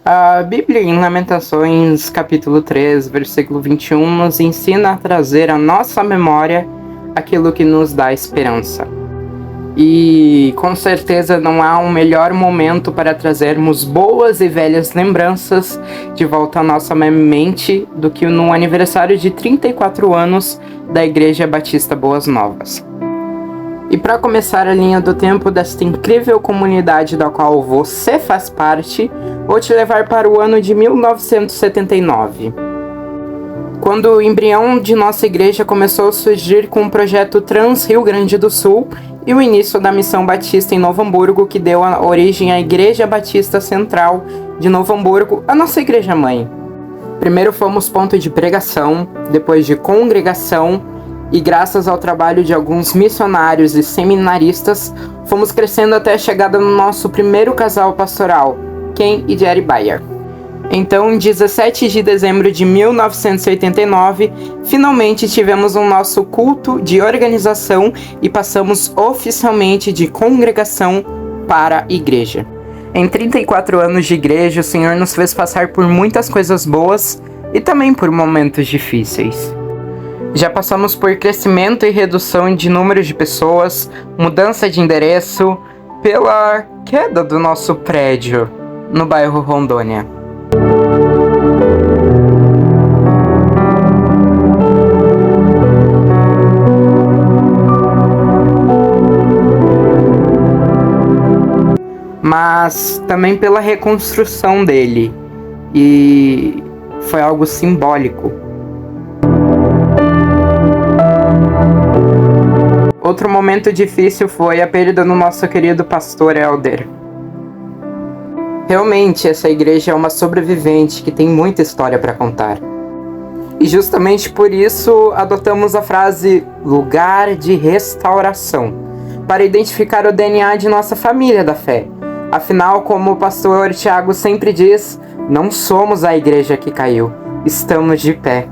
A Bíblia, em Lamentações, capítulo 3, versículo 21, nos ensina a trazer à nossa memória aquilo que nos dá esperança. E com certeza não há um melhor momento para trazermos boas e velhas lembranças de volta à nossa mente do que no aniversário de 34 anos da Igreja Batista Boas Novas. E para começar a linha do tempo desta incrível comunidade da qual você faz parte, vou te levar para o ano de 1979. Quando o embrião de nossa igreja começou a surgir com o projeto Trans Rio Grande do Sul e o início da Missão Batista em Novo Hamburgo, que deu a origem à Igreja Batista Central de Novo Hamburgo, a nossa igreja mãe. Primeiro fomos ponto de pregação, depois de congregação, e graças ao trabalho de alguns missionários e seminaristas, fomos crescendo até a chegada no nosso primeiro casal pastoral, Ken e Jerry Bayer. Então, em 17 de dezembro de 1989, finalmente tivemos o nosso culto de organização e passamos oficialmente de congregação para igreja. Em 34 anos de igreja, o Senhor nos fez passar por muitas coisas boas e também por momentos difíceis. Já passamos por crescimento e redução de número de pessoas, mudança de endereço, pela queda do nosso prédio no bairro Rondônia. Mas também pela reconstrução dele, e foi algo simbólico. Outro momento difícil foi a perda do nosso querido pastor Elder. Realmente, essa igreja é uma sobrevivente que tem muita história para contar. E justamente por isso adotamos a frase lugar de restauração, para identificar o DNA de nossa família da fé. Afinal, como o pastor Tiago sempre diz, não somos a igreja que caiu, estamos de pé.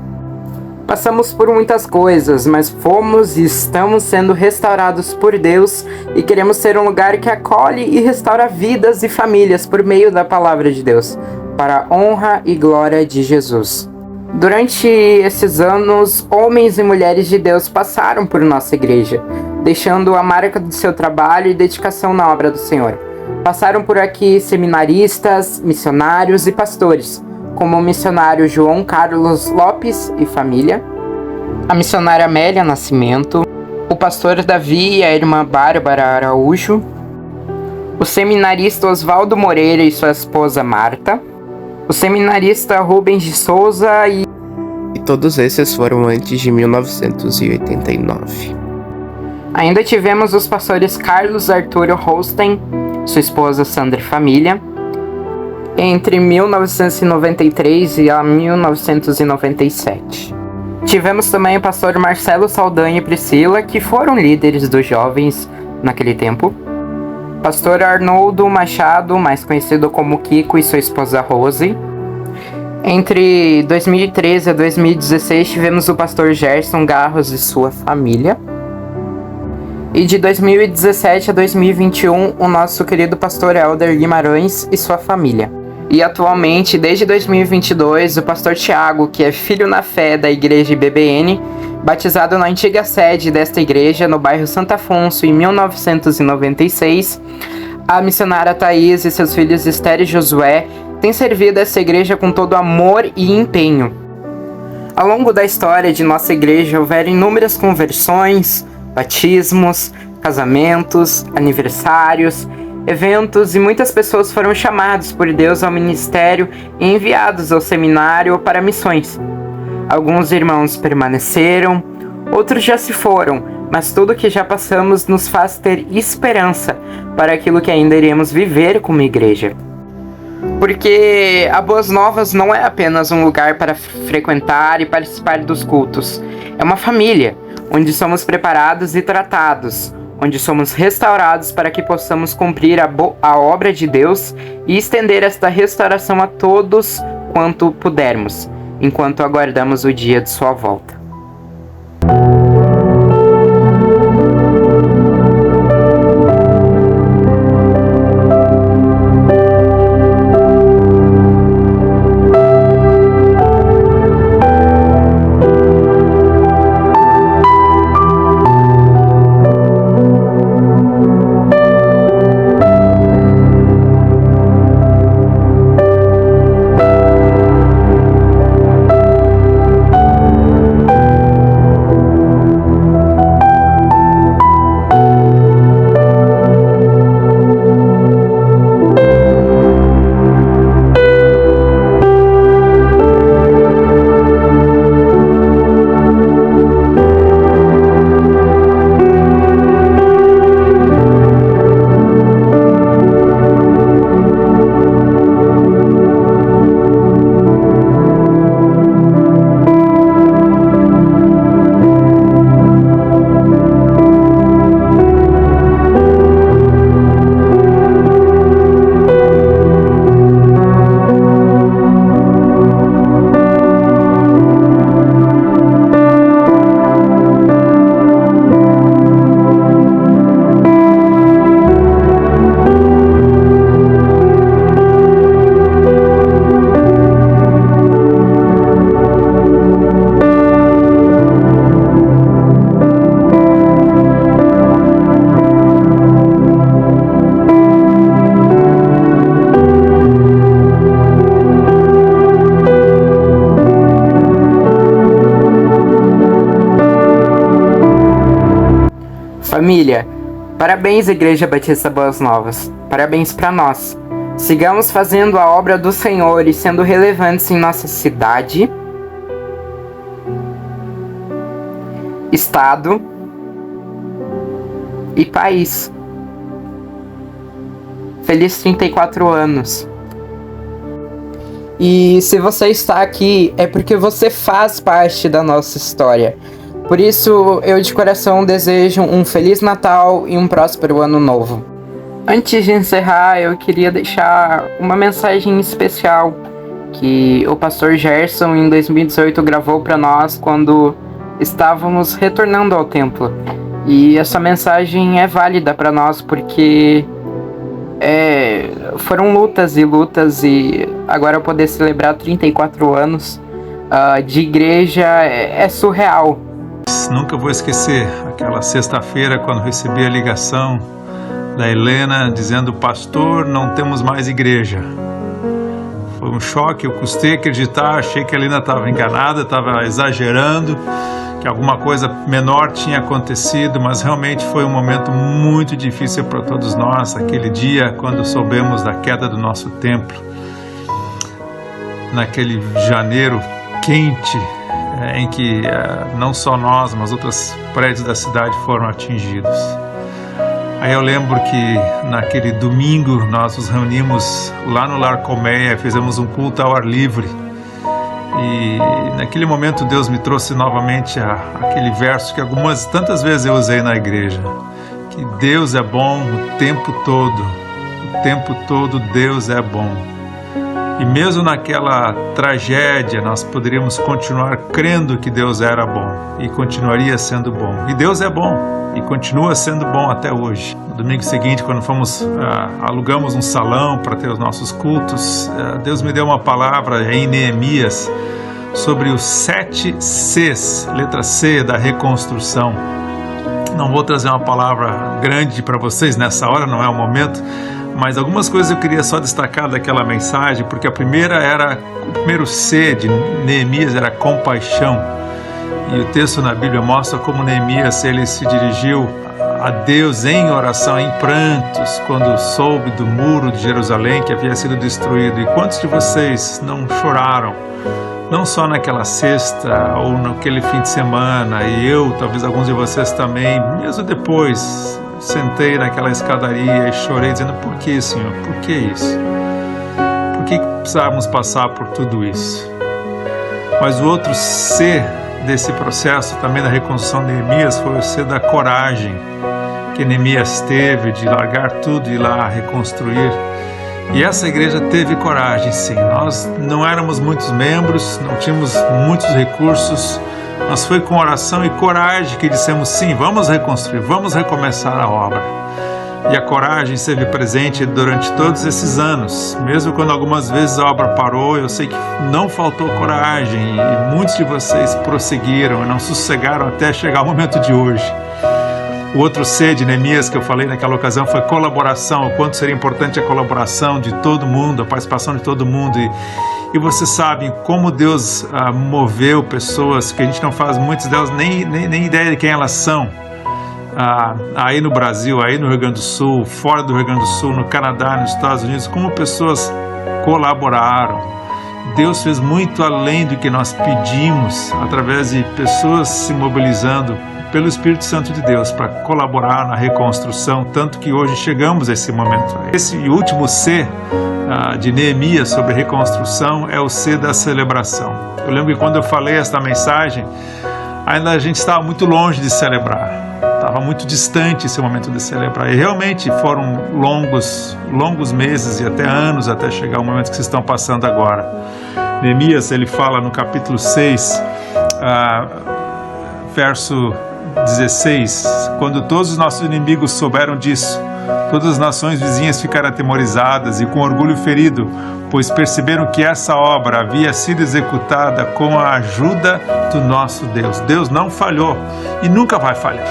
Passamos por muitas coisas, mas fomos e estamos sendo restaurados por Deus e queremos ser um lugar que acolhe e restaura vidas e famílias por meio da palavra de Deus, para a honra e glória de Jesus. Durante esses anos, homens e mulheres de Deus passaram por nossa igreja, deixando a marca do seu trabalho e dedicação na obra do Senhor. Passaram por aqui seminaristas, missionários e pastores, como o missionário João Carlos Lopes e família, a missionária Amélia Nascimento, o pastor Davi e a irmã Bárbara Araújo, o seminarista Oswaldo Moreira e sua esposa Marta, o seminarista Rubens de Souza e todos esses foram antes de 1989. Ainda tivemos os pastores Carlos Arturo Holstein, sua esposa Sandra e família, entre 1993 e 1997. Tivemos também o pastor Marcelo Saldanha e Priscila, que foram líderes dos jovens naquele tempo. Pastor Arnoldo Machado, mais conhecido como Kiko, e sua esposa Rose. Entre 2013 e 2016 tivemos o pastor Gerson Garros e sua família. E de 2017 a 2021, o nosso querido pastor Elder Guimarães e sua família. E atualmente, desde 2022, o pastor Tiago, que é filho na fé da igreja IBBN, batizado na antiga sede desta igreja, no bairro Santo Afonso, em 1996, a missionária Thaís e seus filhos Esther e Josué têm servido essa igreja com todo amor e empenho. Ao longo da história de nossa igreja, houveram inúmeras conversões, batismos, casamentos, aniversários, eventos, e muitas pessoas foram chamadas por Deus ao ministério e enviados ao seminário ou para missões. Alguns irmãos permaneceram, outros já se foram, mas tudo que já passamos nos faz ter esperança para aquilo que ainda iremos viver como igreja. Porque a Boas Novas não é apenas um lugar para frequentar e participar dos cultos, é uma família, onde somos preparados e tratados, onde somos restaurados para que possamos cumprir a obra de Deus e estender esta restauração a todos quanto pudermos, enquanto aguardamos o dia de sua volta. família, parabéns, Igreja Batista Boas Novas. Parabéns para nós. Sigamos fazendo a obra do Senhor e sendo relevantes em nossa cidade, estado e país. Feliz 34 anos. E se você está aqui, é porque você faz parte da nossa história. Por isso, eu de coração desejo um Feliz Natal e um próspero Ano Novo. Antes de encerrar, eu queria deixar uma mensagem especial que o pastor Gerson, em 2018, gravou para nós quando estávamos retornando ao templo. E essa mensagem é válida para nós porque foram lutas e agora eu poder celebrar 34 anos de igreja é surreal. Nunca vou esquecer aquela sexta-feira quando recebi a ligação da Helena dizendo: pastor, não temos mais igreja. Foi um choque, eu custei acreditar, achei que a Helena estava enganada, estava exagerando, que alguma coisa menor tinha acontecido, mas realmente foi um momento muito difícil para todos nós, aquele dia quando soubemos da queda do nosso templo, naquele janeiro quente, em que não só nós, mas outros prédios da cidade foram atingidos. Aí eu lembro que naquele domingo nós nos reunimos lá no Lar Colmeia, fizemos um culto ao ar livre. E naquele momento Deus me trouxe novamente aquele verso que tantas vezes eu usei na igreja, que Deus é bom o tempo todo Deus é bom. E mesmo naquela tragédia nós poderíamos continuar crendo que Deus era bom e continuaria sendo bom. E Deus é bom e continua sendo bom até hoje. No domingo seguinte, quando alugamos um salão para ter os nossos cultos, Deus me deu uma palavra em Neemias sobre os 7 Cs, letra C da reconstrução. Não vou trazer uma palavra grande para vocês nessa hora, não é o momento, mas algumas coisas eu queria só destacar daquela mensagem, porque o primeiro C de Neemias era compaixão. E o texto na Bíblia mostra como Neemias ele se dirigiu a Deus em oração, em prantos, quando soube do muro de Jerusalém que havia sido destruído. E quantos de vocês não choraram? Não só naquela sexta ou naquele fim de semana, e eu, talvez alguns de vocês também, mesmo depois, sentei naquela escadaria e chorei dizendo: por que, Senhor? Por que isso? Por que precisávamos passar por tudo isso? Mas o outro C desse processo também da reconstrução de Neemias foi o C da coragem que Neemias teve de largar tudo e ir lá reconstruir. E essa igreja teve coragem, sim. Nós não éramos muitos membros, não tínhamos muitos recursos, mas foi com oração e coragem que dissemos: sim, vamos reconstruir, vamos recomeçar a obra. E a coragem esteve presente durante todos esses anos. Mesmo quando algumas vezes a obra parou, eu sei que não faltou coragem e muitos de vocês prosseguiram e não sossegaram até chegar o momento de hoje. O outro C de Neemias que eu falei naquela ocasião foi colaboração, o quanto seria importante a colaboração de todo mundo, a participação de todo mundo. E vocês sabem como Deus moveu pessoas que a gente não faz, muitas delas nem ideia de quem elas são. Aí no Brasil, aí no Rio Grande do Sul, fora do Rio Grande do Sul, no Canadá, nos Estados Unidos, como pessoas colaboraram. Deus fez muito além do que nós pedimos, através de pessoas se mobilizando pelo Espírito Santo de Deus para colaborar na reconstrução, tanto que hoje chegamos a esse momento. Esse último C de Neemias sobre reconstrução é o C da celebração. Eu lembro que quando eu falei esta mensagem, ainda a gente estava muito longe de celebrar, estava muito distante esse momento de celebrar, e realmente foram longos meses e até anos até chegar o momento que vocês estão passando agora. Neemias, ele fala no capítulo 6, verso 16: quando todos os nossos inimigos souberam disso, todas as nações vizinhas ficaram atemorizadas e com orgulho ferido, pois perceberam que essa obra havia sido executada com a ajuda do nosso Deus. Deus não falhou e nunca vai falhar.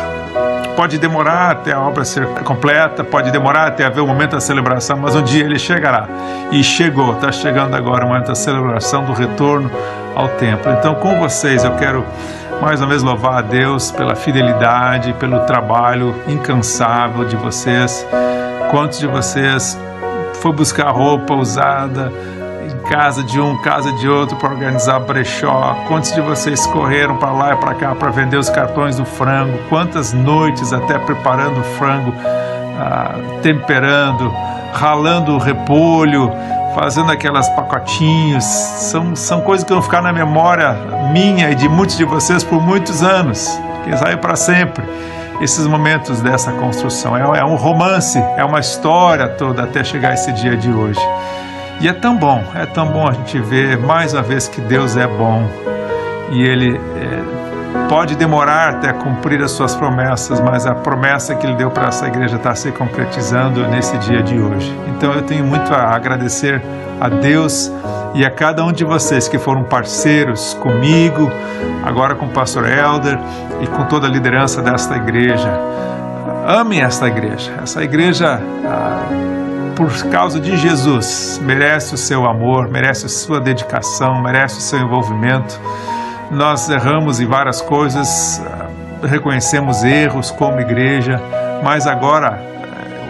Pode demorar até a obra ser completa, pode demorar até haver o momento da celebração, mas um dia ele chegará. E chegou, está chegando agora o momento da celebração do retorno ao templo. Então, com vocês, eu quero mais uma vez louvar a Deus pela fidelidade, pelo trabalho incansável de vocês. Quantos de vocês foi buscar roupa usada em casa de um, casa de outro para organizar brechó? Quantos de vocês correram para lá e para cá para vender os cartões do frango? Quantas noites até preparando o frango, temperando, ralando o repolho, fazendo aquelas pacotinhos? São coisas que vão ficar na memória minha e de muitos de vocês por muitos anos, quem sabe para sempre. Esses momentos dessa construção é um romance, é uma história toda até chegar esse dia de hoje. E é tão bom a gente ver mais uma vez que Deus é bom e Ele pode demorar até cumprir as suas promessas, mas a promessa que Ele deu para essa igreja está se concretizando nesse dia de hoje. Então eu tenho muito a agradecer a Deus e a cada um de vocês que foram parceiros comigo, agora com o pastor Helder e com toda a liderança desta igreja. Amem esta igreja. Essa igreja, por causa de Jesus, merece o seu amor, merece a sua dedicação, merece o seu envolvimento. Nós erramos em várias coisas, reconhecemos erros como igreja, mas agora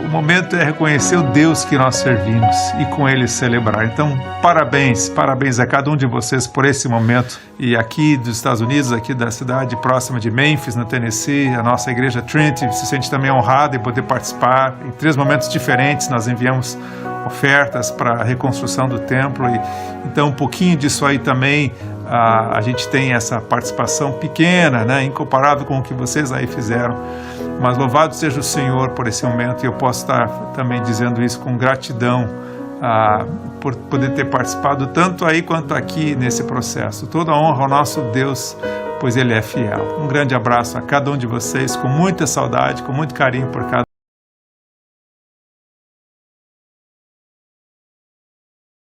o momento é reconhecer o Deus que nós servimos e com Ele celebrar. Então, parabéns a cada um de vocês por esse momento. E aqui dos Estados Unidos, aqui da cidade próxima de Memphis, no Tennessee, a nossa igreja Trinity se sente também honrada em poder participar. Em 3 momentos diferentes nós enviamos ofertas para a reconstrução do templo. E então, um pouquinho disso aí também, a gente tem essa participação pequena, né, incomparável com o que vocês aí fizeram. Mas louvado seja o Senhor por esse momento, e eu posso estar também dizendo isso com gratidão por poder ter participado tanto aí quanto aqui nesse processo. Toda a honra ao nosso Deus, pois Ele é fiel. Um grande abraço a cada um de vocês, com muita saudade, com muito carinho por cada